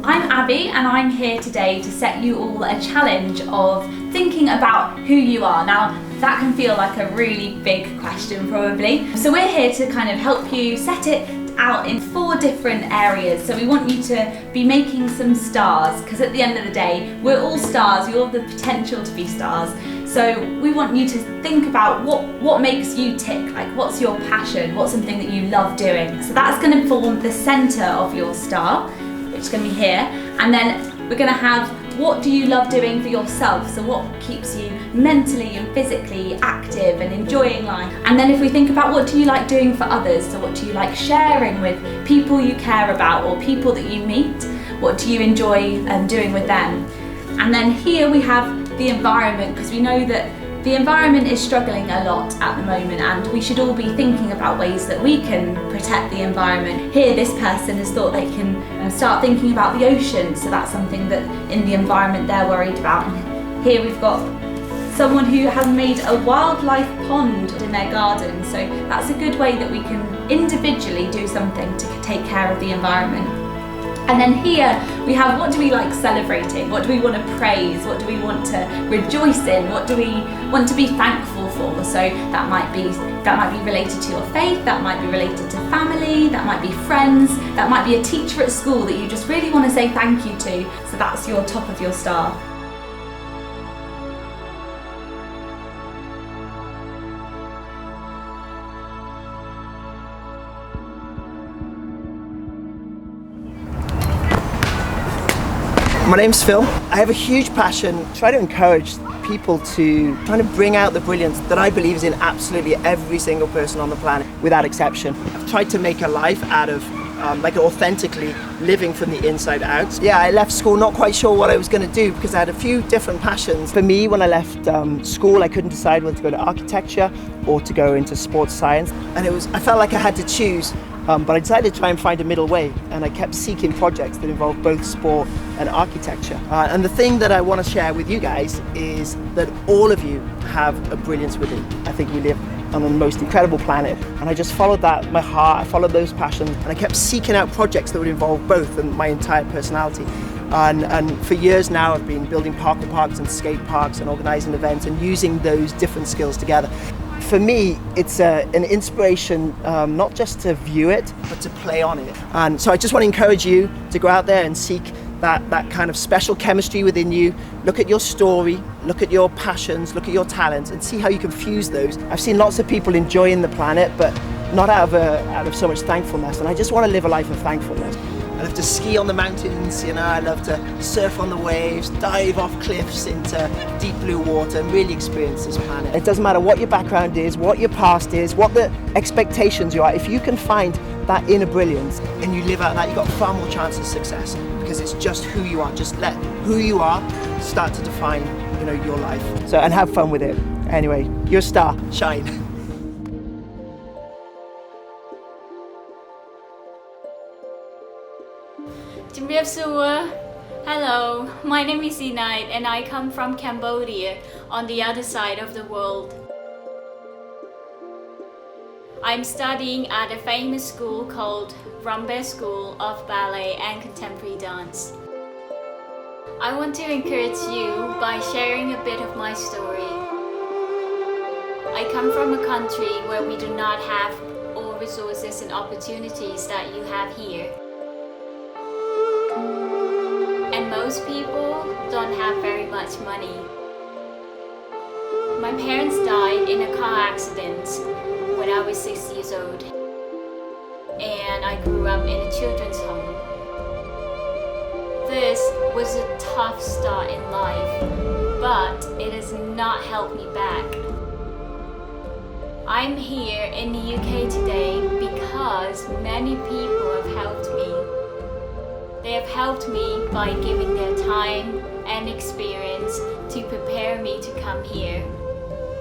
I'm Abby and I'm here today to set you all a challenge of thinking about who you are. Now that can feel like a really big question probably. So we're here to kind of help you set it out in 4 different areas. So we want you to be making some stars, because at the end of the day we're all stars, you all have the potential to be stars. So we want you to think about what makes you tick, like what's your passion, what's something that you love doing. So that's going to form the centre of your star, which is going to be here, and then we're going to have what do you love doing for yourself, so what keeps you mentally and physically active and enjoying life. And then if we think about what do you like doing for others, so what do you like sharing with people you care about or people that you meet, what do you enjoy doing with them. And then here we have the environment, because we know that the environment is struggling a lot at the moment and we should all be thinking about ways that we can protect the environment. Here this person has thought they can start thinking about the ocean, so that's something that in the environment they're worried about. And here we've got someone who has made a wildlife pond in their garden, so that's a good way that we can individually do something to take care of the environment. And then here we have what do we like celebrating, what do we want to praise, what do we want to rejoice in, what do we want to be thankful for. So that might be related to your faith, that might be related to family, that might be friends, that might be a teacher at school that you just really want to say thank you to. So that's your top of your star. My name's Phil. I have a huge passion, try to encourage people to kind of bring out the brilliance that I believe is in absolutely every single person on the planet, without exception. I've tried to make a life out of authentically living from the inside out. Yeah, I left school not quite sure what I was going to do because I had a few different passions. For me, when I left school, I couldn't decide whether to go to architecture or to go into sports science. And I felt like I had to choose. But I decided to try and find a middle way, and I kept seeking projects that involved both sport and architecture. And the thing that I want to share with you guys is that all of you have a brilliance within. I think we live on the most incredible planet, and I just followed that, my heart, I followed those passions, and I kept seeking out projects that would involve both and my entire personality. And for years now I've been building parks and skate parks and organising events and using those different skills together. For me, it's an inspiration not just to view it, but to play on it. And so I just want to encourage you to go out there and seek that kind of special chemistry within you. Look at your story, look at your passions, look at your talents, and see how you can fuse those. I've seen lots of people enjoying the planet, but not out of so much thankfulness. And I just want to live a life of thankfulness. I love to ski on the mountains, I love to surf on the waves, dive off cliffs into deep blue water and really experience this planet. It doesn't matter what your background is, what your past is, what the expectations you are. If you can find that inner brilliance and you live out that, you've got far more chance of success, because it's just who you are. Just let who you are start to define, your life. So, and have fun with it. Anyway, you're a star, shine. Hello, my name is Inait and I come from Cambodia, on the other side of the world. I'm studying at a famous school called Rumbe School of Ballet and Contemporary Dance. I want to encourage you by sharing a bit of my story. I come from a country where we do not have all resources and opportunities that you have here. And most people don't have very much money. My parents died in a car accident when I was 6 years old, and I grew up in a children's home. This was a tough start in life, but it has not held me back. I'm here in the UK today because many people have helped me. They have helped me by giving their time and experience to prepare me to come here.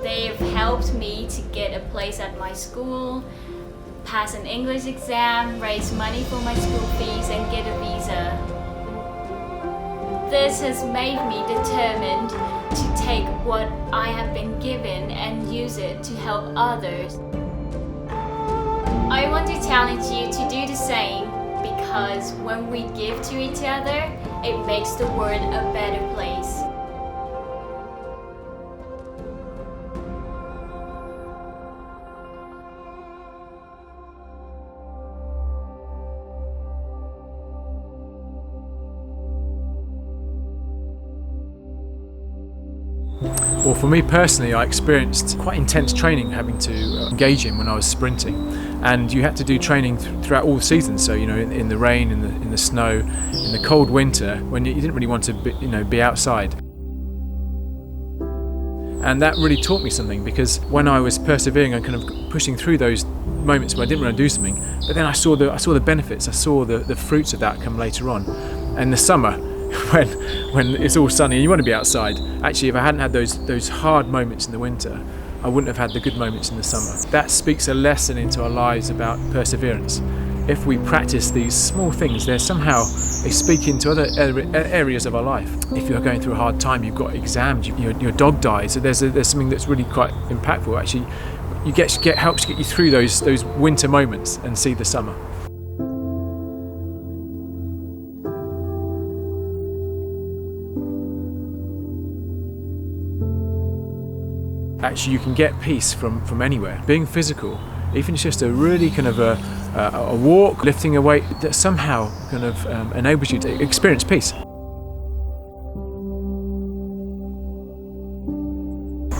They have helped me to get a place at my school, pass an English exam, raise money for my school fees, and get a visa. This has made me determined to take what I have been given and use it to help others. I want to challenge you to do the same, because because when we give to each other, it makes the world a better place. Well, for me personally, I experienced quite intense training having to engage in when I was sprinting, and you had to do training throughout all seasons. So in the rain, in the snow, in the cold winter, when you didn't really want to be outside. And that really taught me something, because when I was persevering and kind of pushing through those moments where I didn't want to do something, but then I saw the benefits, I saw the fruits of that come later on. And the summer, when it's all sunny and you want to be outside, actually if I hadn't had those hard moments in the winter, I wouldn't have had the good moments in the summer. That speaks a lesson into our lives about perseverance. If we practice these small things, they speak into other areas of our life. If you're going through a hard time, you've got exams, your dog dies, so there's something that's really quite impactful. Actually, helps get you through those winter moments and see the summer. Actually, you can get peace from anywhere. Being physical, even just a really kind of a walk, lifting a weight, that somehow kind of enables you to experience peace.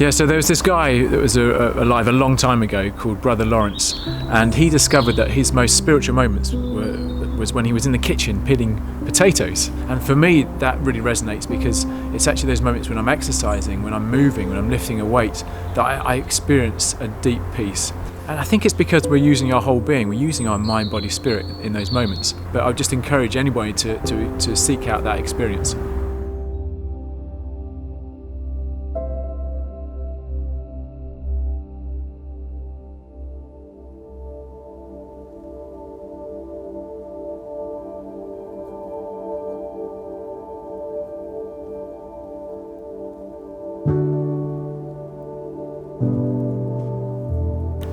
Yeah, so there was this guy that was alive a long time ago called Brother Lawrence, and he discovered that his most spiritual moments was when he was in the kitchen peeling potatoes. And for me, that really resonates, because it's actually those moments when I'm exercising, when I'm moving, when I'm lifting a weight, that I experience a deep peace. And I think it's because we're using our whole being, we're using our mind, body, spirit in those moments. But I would just encourage anybody to seek out that experience.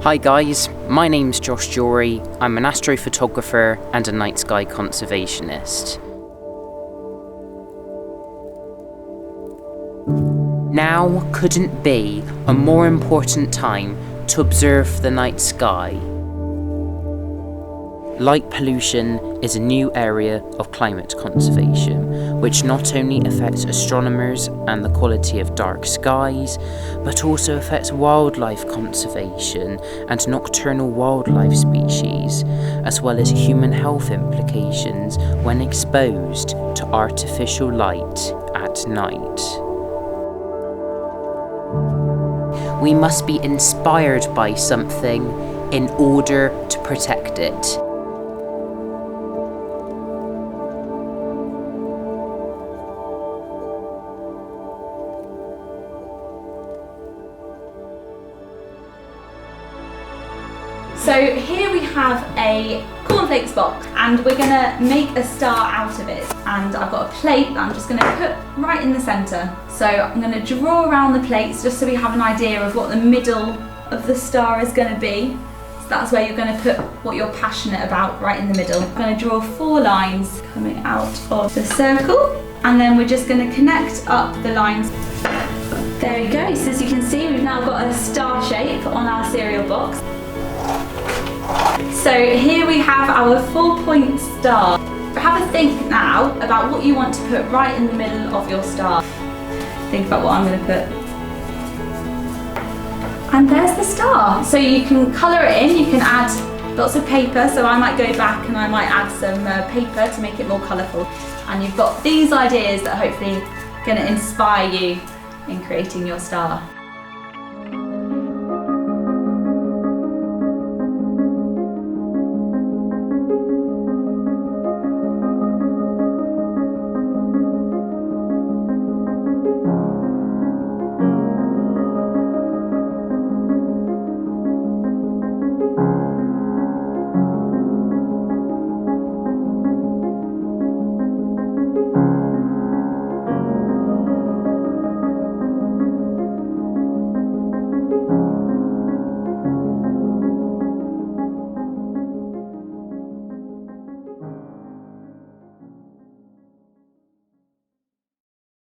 Hi guys, my name's Josh Dury. I'm an astrophotographer and a night sky conservationist. Now couldn't be a more important time to observe the night sky. Light pollution is a new area of climate conservation, which not only affects astronomers and the quality of dark skies, but also affects wildlife conservation and nocturnal wildlife species, as well as human health implications when exposed to artificial light at night. We must be inspired by something in order to protect it. So here we have a cornflakes box, and we're going to make a star out of it. And I've got a plate that I'm just going to put right in the centre. So I'm going to draw around the plates just so we have an idea of what the middle of the star is going to be. So that's where you're going to put what you're passionate about, right in the middle. I'm going to draw 4 lines coming out of the circle, and then we're just going to connect up the lines. There we go. So as you can see, we've now got a star shape on our cereal box. So here we have our 4-point star. Have a think now about what you want to put right in the middle of your star. Think about what I'm going to put. And there's the star. So you can colour it in, you can add lots of paper, so I might go back and I might add some paper to make it more colourful. And you've got these ideas that are hopefully going to inspire you in creating your star.